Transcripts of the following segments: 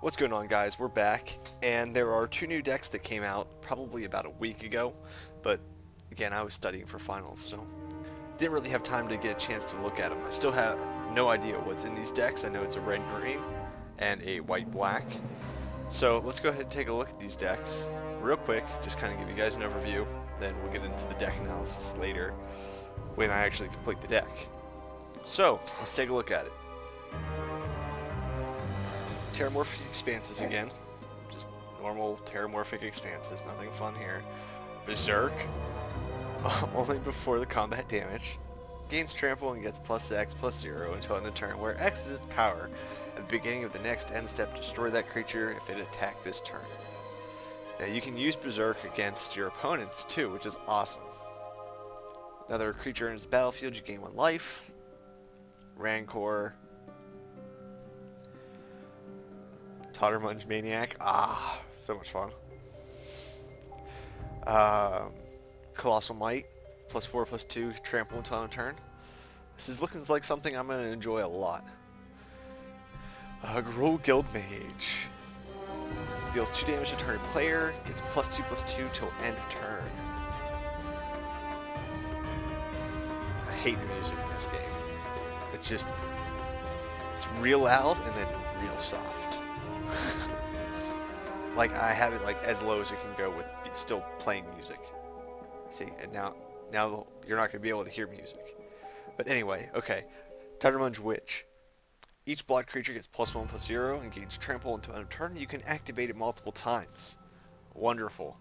What's going on, guys? We're back, and there are two new decks that came out probably about a week ago, but again, I was studying for finals, so didn't really have time to get a chance to look at them. I still have no idea what's in these decks. I know it's a red-green and a white-black. So let's go ahead and take a look at these decks real quick, just kind of give you guys an overview, then we'll get into the deck analysis later when I actually complete the deck. So, let's take a look at it. Terramorphic Expanses again. Just normal Terramorphic Expanses, nothing fun here. Berserk, only before the combat damage. Gains trample and gets +X/+0 until end of turn, where X is its power. At the beginning of the next end step, destroy that creature if it attacked this turn. Now you can use Berserk against your opponents too, which is awesome. Another creature enters the battlefield, you gain 1 life. Rancor. Tottermunge Maniac. Ah, so much fun. Colossal Might. +4/+2, trample until end of turn. This is looking like something I'm going to enjoy a lot. Gruul Guildmage. Deals 2 damage to target player. Gets +2/+2 till end of turn. I hate the music in this game. It's just, it's real loud and then real soft. Like, I have it like as low as it can go with still playing music. See, and now you're not going to be able to hear music. But anyway, okay. Tottermunge Witch. Each blocked creature gets +1/+0 and gains trample until end of turn. You can activate it multiple times. Wonderful.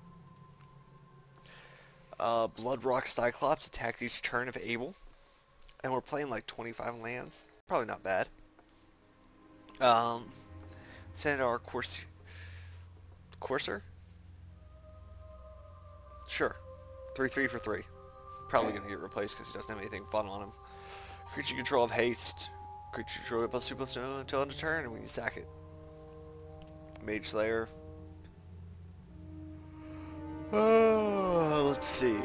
Bloodrock Cyclops. Attack each turn if able. And we're playing like 25 lands. Probably not bad. Senator Courser? Sure. 3/3 for 3. Probably going to get replaced because he doesn't have anything fun on him. Creature control of haste. Creature control +2/+2 until end of turn, and when you sack it. Mage Slayer. Let's see.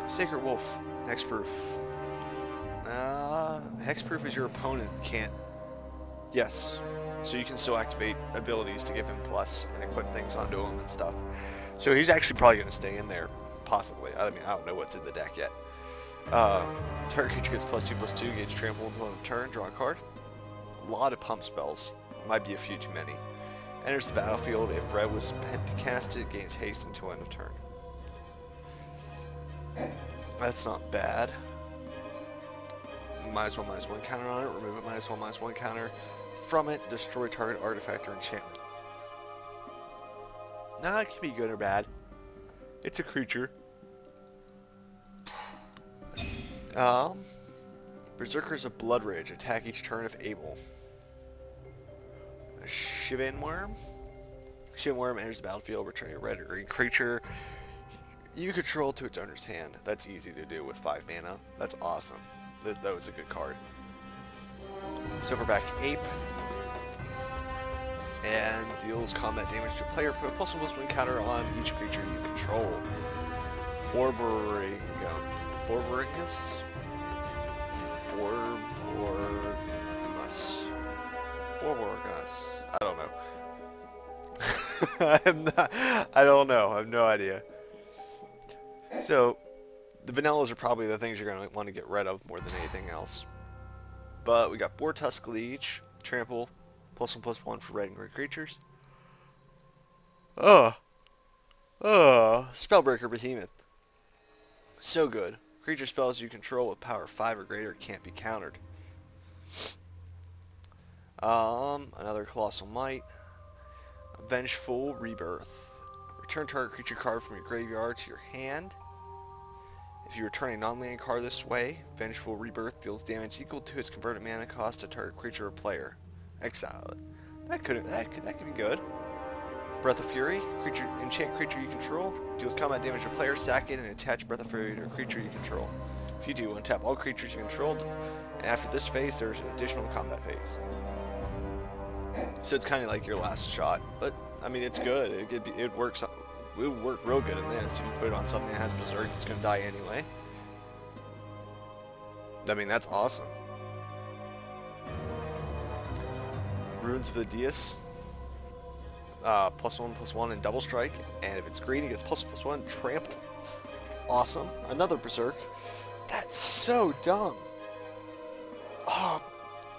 Sacred Wolf. Hexproof. Hexproof is your opponent can't. Yes. So you can still activate abilities to give him plus and equip things onto him and stuff. So he's actually probably going to stay in there, possibly. I mean, I don't know what's in the deck yet. Target creature gets +2/+2, gauge trample until end of turn, draw a card. A lot of pump spells. Might be a few too many. Enters the battlefield. If red was casted, gains haste until end of turn. That's not bad. -1/-1 counter on it. Remove it -1/-1 counter from it. Destroy target artifact or enchantment. Nah, it can be good or bad. It's a creature. Berserker's a Blood Rage. Attack each turn if able. A Shivan Worm. Shivan Worm enters the battlefield. Return your red or green creature you control to its owner's hand. That's easy to do with 5 mana. That's awesome. That was a good card. Silverback Ape. And deals combat damage to a player. Put a +1/+1 counter on each creature you control. Borboringus. Borboringus. I don't know. I don't know. I have no idea. So, the vanillas are probably the things you're going to want to get rid of more than anything else. But we got Boartusk Leech, Trample, +1/+1 for red and green creatures. Spellbreaker Behemoth. So good. Creature spells you control with power 5 or greater can't be countered. Another Colossal Might. Vengeful Rebirth. Return target creature card from your graveyard to your hand. If you return a non-land card this way, Vengeful Rebirth deals damage equal to its converted mana cost to target creature or player. Exile it. That could be good. Breath of Fury. Enchant creature you control. Deals combat damage to a player. Sack it and attach Breath of Fury to a creature you control. If you do, untap all creatures you controlled. And after this phase, there's an additional combat phase. So it's kind of like your last shot. But, I mean, it's good. It works. It would work real good in this. If you put it on something that has Berserk, it's going to die anyway. I mean, that's awesome. Runes of the Deus. +1/+1 and double strike, and if it's green, he gets +1/+1 trample. Awesome. Another Berserk. That's so dumb. Oh,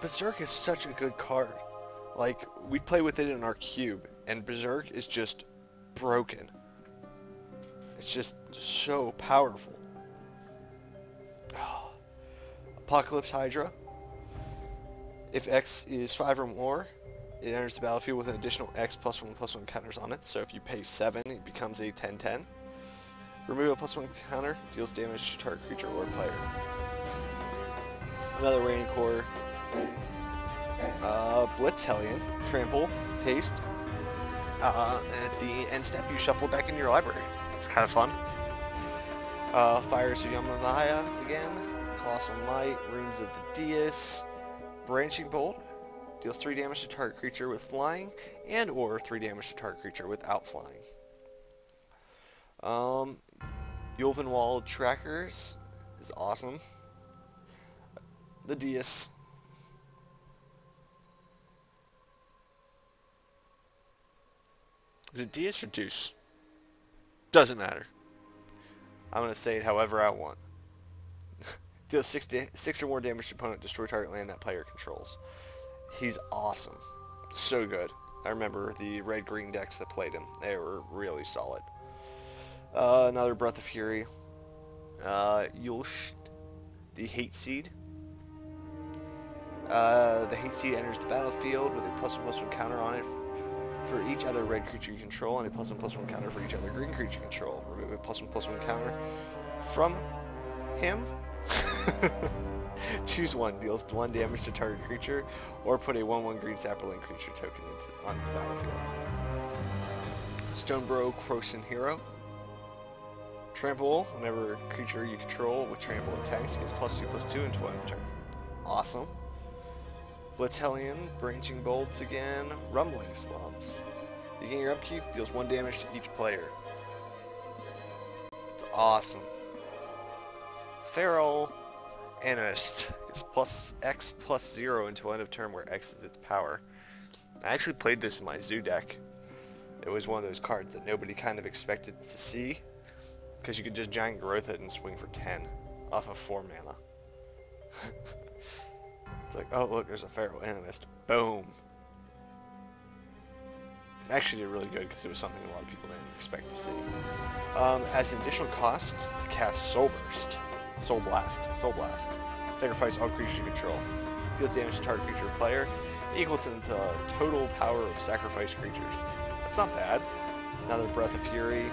Berserk is such a good card. Like, we play with it in our cube, and Berserk is just broken. It's just so powerful. Oh. Apocalypse Hydra. If X is 5 or more, it enters the battlefield with an additional X +1/+1 counters on it. So if you pay 7, it becomes a 10/10. Remove a +1 counter, deals damage to target creature or player. Another Rancor. Blitz Hellion, Trample, Haste. And at the end step, you shuffle back into your library. It's kind of fun. Fires of Yamanaya again. Colossal Might, Runes of the Deists. Branching Bolt. Deals 3 damage to target creature with flying, and or 3 damage to target creature without flying. Yulvenwald Trackers is awesome. The Deists. Is it Deists or Deuce? Doesn't matter. I'm going to say it however I want. Deals 6 or more damage to opponent, destroy target land that player controls. He's awesome. So good. I remember the red-green decks that played him. They were really solid. Another Breath of Fury. Yulsh, the Hate Seed. The Hate Seed enters the battlefield with a +1/+1 counter on it for each other red creature you control, and a +1/+1 counter for each other green creature you control. Remove a +1/+1 counter from him. Choose one, deals 1 damage to target creature, or put a 1/1 green sapperling creature token onto the battlefield. Stonebro Crocin Hero. Trample, whenever a creature you control with trample attacks, gets +2/+2 into one turn. Awesome. Blitz Hellion, Branching Bolts again, Rumbling Slums. Begin your upkeep, deals 1 damage to each player. It's awesome. Feral Animist is +X+0 until end of turn, where X is its power. I actually played this in my Zoo deck. It was one of those cards that nobody kind of expected to see, because you could just giant growth it and swing for 10 off of 4 mana. It's like, oh look, there's a Feral Animist. Boom. It actually did really good because it was something a lot of people didn't expect to see. As an additional cost, to cast Soul Burst. Soul Blast. Sacrifice all creatures you control. Deals damage to target creature or player, equal to the total power of sacrificed creatures. That's not bad. Another Breath of Fury.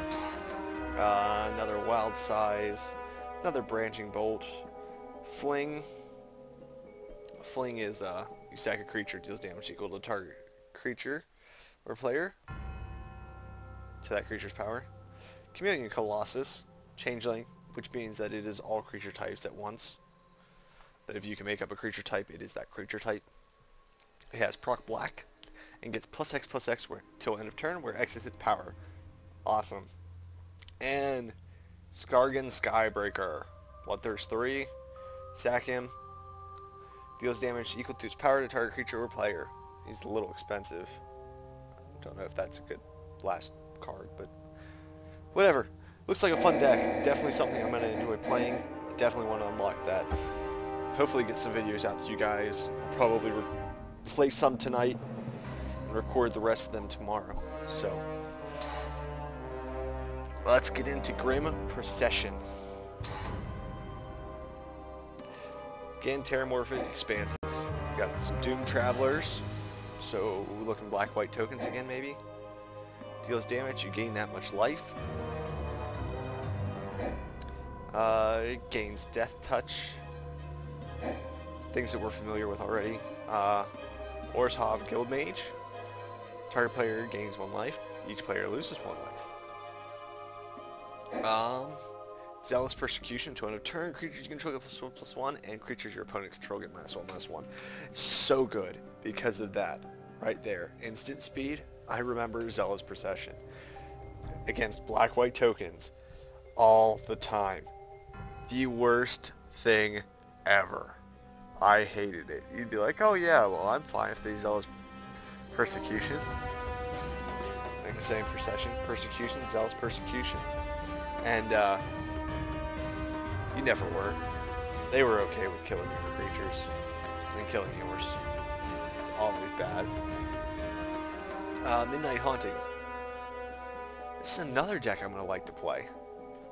Another Wild Size. Another Branching Bolt. Fling. Fling is, you sack a creature, deals damage equal to target creature or player to that creature's power. Chameleon Colossus. Changeling, which means that it is all creature types at once. That if you can make up a creature type, it is that creature type. It has proc black and gets +X/+X till end of turn, where X is its power. Awesome. And Skargan Skybreaker. Bloodthirst 3. Sack him. Deals damage equal to its power to target creature or player. He's a little expensive. Don't know if that's a good last card, but whatever. Looks like a fun deck. Definitely something I'm going to enjoy playing. Definitely want to unlock that. Hopefully get some videos out to you guys. I'll probably play some tonight and record the rest of them tomorrow. So, let's get into Grim Procession. Again, Terramorphic Expanses. We got some Doom Travelers. So, looking black-white tokens again, maybe. Deals damage, you gain that much life. It gains Death Touch. Things that we're familiar with already. Orzhov Guildmage. Target player gains 1 life. Each player loses 1 life. Zealous Persecution to end of turn. Creatures you control get +1/+1, and creatures your opponent control get -1/-1. So good because of that. Right there. Instant speed. I remember Zealous Procession. Against black-white tokens. All the time. The worst thing ever. I hated it. You'd be like, oh yeah, well I'm fine if they Zealous Persecution. going to say in Procession. Persecution, zealous persecution. And, you never were. They were okay with killing your creatures. And killing yours. It's always bad. Midnight Haunting. This is another deck I'm going to like to play.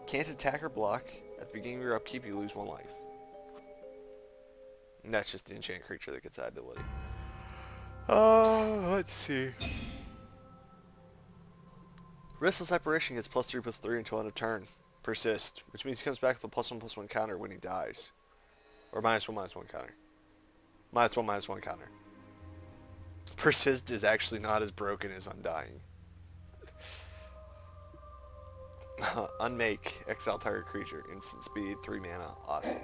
Can't attack or block. At the beginning of your upkeep, you lose 1 life. And that's just the enchanted creature that gets that ability. Let's see. Restless Apparition gets +3/+3 until end of turn. Persist, which means he comes back with a +1/+1 counter when he dies. Or -1/-1 counter. -1/-1 counter. Persist is actually not as broken as Undying. Unmake, exile target creature, instant speed, 3 mana, awesome.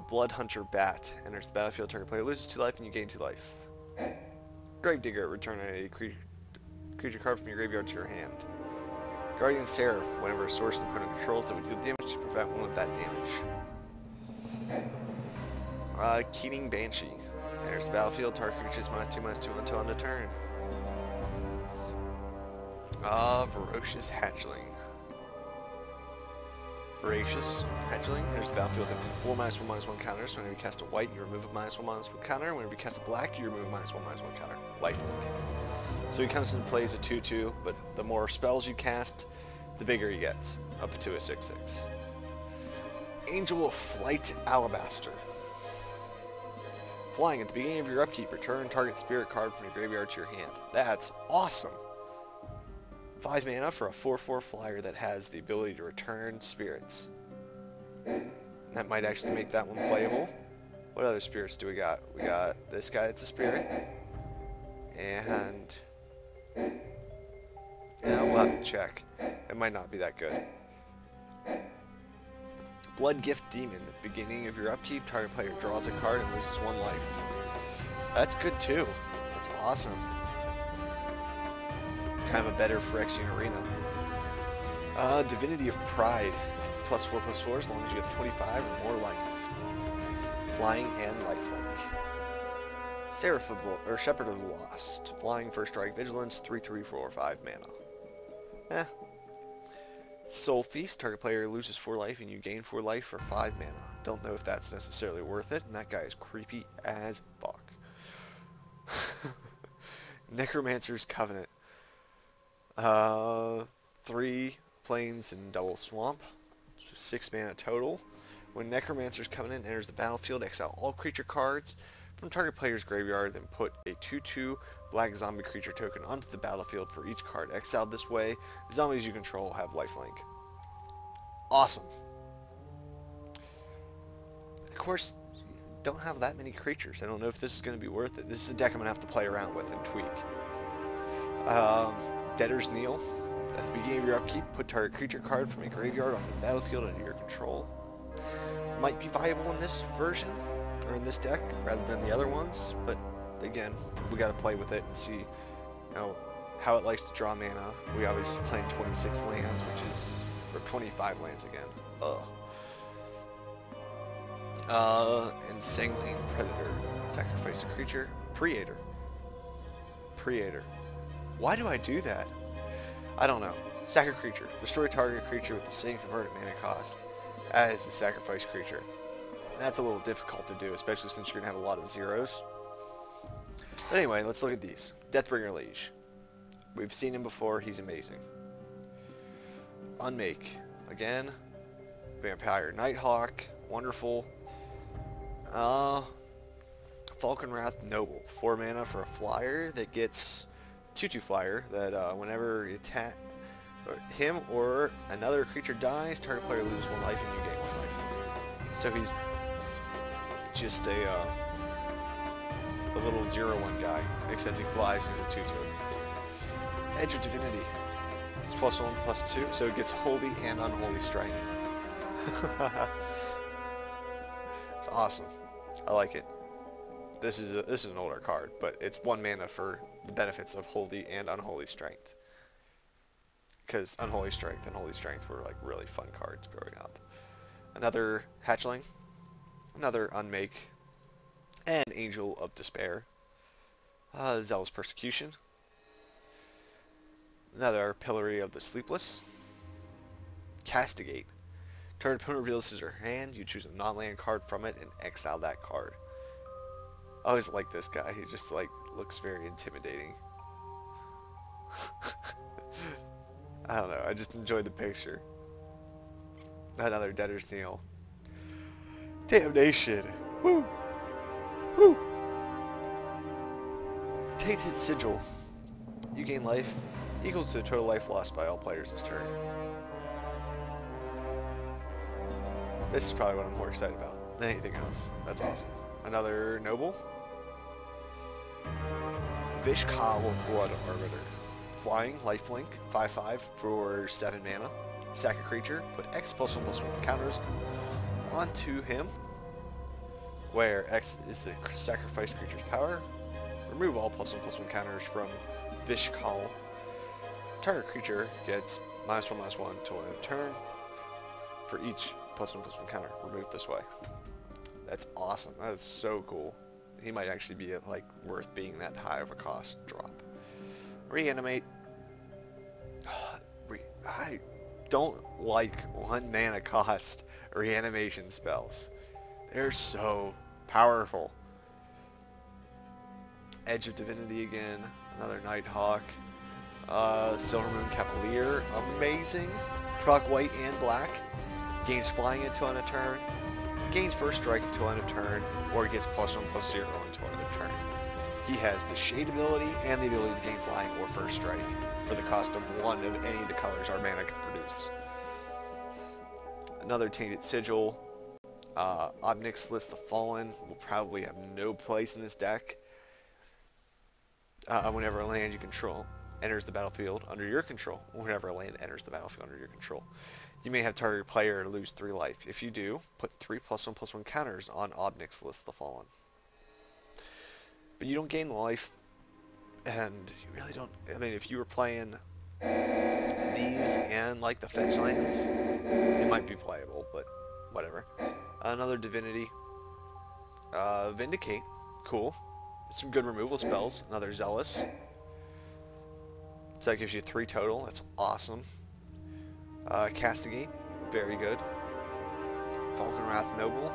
Blood Hunter Bat, enters the battlefield, target player loses 2 life and you gain 2 life. Gravedigger, return a creature card from your graveyard to your hand. Guardian's Terror, whenever a source opponent controls that would deal damage to prevent 1 of that damage. Keening Banshee, enters the battlefield, target creature is -2/-2 until end of turn. Ferocious Hatchling. Voracious Hatchling enters the battlefield with 4 -1/-1 counters. Whenever you cast a white, you remove a -1/-1 counter. Whenever you cast a black, you remove a -1/-1 counter. Lifelink. So he comes and plays a 2/2, but the more spells you cast, the bigger he gets, up to a 6/6. Angel of Flight Alabaster. Flying, at the beginning of your upkeep, return target spirit card from your graveyard to your hand. That's awesome! 5 mana for a 4/4 flyer that has the ability to return spirits. That might actually make that one playable. What other spirits do we got? We got this guy, it's a spirit. And... yeah, we'll have to check. It might not be that good. Blood Gift Demon. At the beginning of your upkeep, target player draws a card and loses 1 life. That's good too. That's awesome. Kind of a better Phyrexian Arena. Divinity of Pride. +4/+4 as long as you have 25 or more life. Flying and lifelink. Seraph of the, Shepherd of the Lost. Flying, first strike, vigilance, 3/3/4/5 mana. Soul Feast. Target player loses 4 life and you gain 4 life for 5 mana. Don't know if that's necessarily worth it, and that guy is creepy as fuck. Necromancer's Covenant. 3 plains and double swamp. It's just 6 mana total. When Necromancer's Covenant enters the battlefield, exile all creature cards from target player's graveyard, then put a 2/2 black zombie creature token onto the battlefield for each card exiled this way. Zombies you control have lifelink. Awesome. Of course, don't have that many creatures. I don't know if this is going to be worth it. This is a deck I'm going to have to play around with and tweak. Debtor's Kneel. At the beginning of your upkeep, put target creature card from a graveyard onto the battlefield under your control. Might be viable in this version, or in this deck, rather than the other ones, but again, we got to play with it and see, you know, how it likes to draw mana. We obviously playing 26 lands, which is, or 25 lands again. And Sangling Predator. Sacrifice a creature. Predator. Why do I do that? I don't know. Sack a creature. Destroy target creature with the same converted mana cost as the sacrifice creature. That's a little difficult to do, especially since you're going to have a lot of zeros. But anyway, let's look at these. Deathbringer Liege. We've seen him before. He's amazing. Unmake. Again. Vampire Nighthawk. Wonderful. Falconwrath Noble. 4 mana for a flyer that gets 2/2 flyer that whenever you attack him or another creature dies, target player loses 1 life and you gain 1 life. So he's just a little 0/1 guy, except he flies and he's a 2/2. Edge of Divinity. It's +1/+2, so it gets holy and unholy strike. It's awesome. I like it. This is an older card, but it's 1 mana for the benefits of holy and unholy strength. Because unholy strength and holy strength were like really fun cards growing up. Another Hatchling, another Unmake, and Angel of Despair. Zealous Persecution. Another Pillory of the Sleepless. Castigate. Target opponent reveals his or her hand. You choose a non-land card from it and exile that card. I always like this guy. He just like looks very intimidating. I don't know. I just enjoyed the picture. Another Debtor's Kneel. Damnation. Woo! Woo! Tainted Sigil. You gain life equal to the total life lost by all players this turn. This is probably what I'm more excited about than anything else. That's awesome. Another Noble. Vishkal Blood Arbiter. Flying, lifelink, 5/5 for 7 mana. Sack a creature, put X+1/+1 counters onto him, where X is the sacrificed creature's power. Remove all +1/+1 counters from Vishkal. Target creature gets -1/-1 until end of turn for each +1/+1 counter removed this way. That's awesome. That is so cool. He might actually be like worth being that high of a cost drop. Reanimate. I don't like 1 mana cost reanimation spells. They're so powerful. Edge of Divinity again. Another Nighthawk. Silvermoon Cavalier. Amazing. Proc white and black. Gains flying until end of turn. Gains first strike until end of turn. Or gets +1/+0 until end of turn. He has the Shade ability and the ability to gain flying or first strike for the cost of 1 of any of the colors our mana can produce. Another Tainted Sigil. Obnixilus the Fallen will probably have no place in this deck. Whenever a land you control enters the battlefield under your control, whenever a land enters the battlefield under your control, you may have target player lose 3 life. If you do, put 3 +1/+1 counters on Obnixilus the Fallen. But you don't gain life, and you really don't. I mean, if you were playing these and like the fetch lands, it might be playable, but whatever. Another Divinity. Vindicate. Cool. Some good removal spells. Another Zealous. So that gives you 3 total. That's awesome. Castigate. Very good. Falkenrath Noble.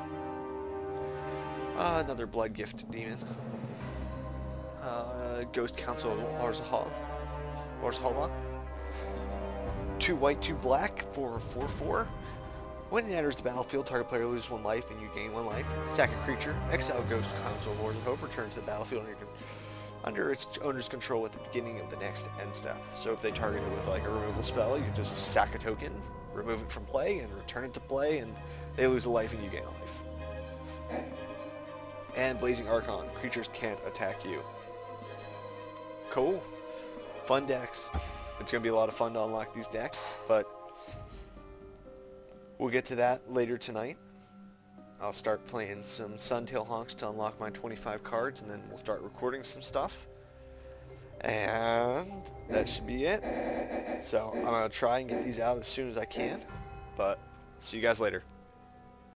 Another Blood Gift Demon. Ghost Council of Orzhova. 2 white, 2 black for a 4/4. When it enters the battlefield, target player loses 1 life and you gain 1 life. Sack a creature, exile Ghost Council of Orzhova, return to the battlefield under its owner's control at the beginning of the next end step. So if they target it with like a removal spell, you just sack a token, remove it from play, and return it to play, and they lose a life and you gain a life. And Blazing Archon, creatures can't attack you. Cool. Fun decks. It's going to be a lot of fun to unlock these decks, but we'll get to that later tonight. I'll start playing some Suntail Honks to unlock my 25 cards, and then we'll start recording some stuff. And that should be it. So I'm going to try and get these out as soon as I can, but see you guys later.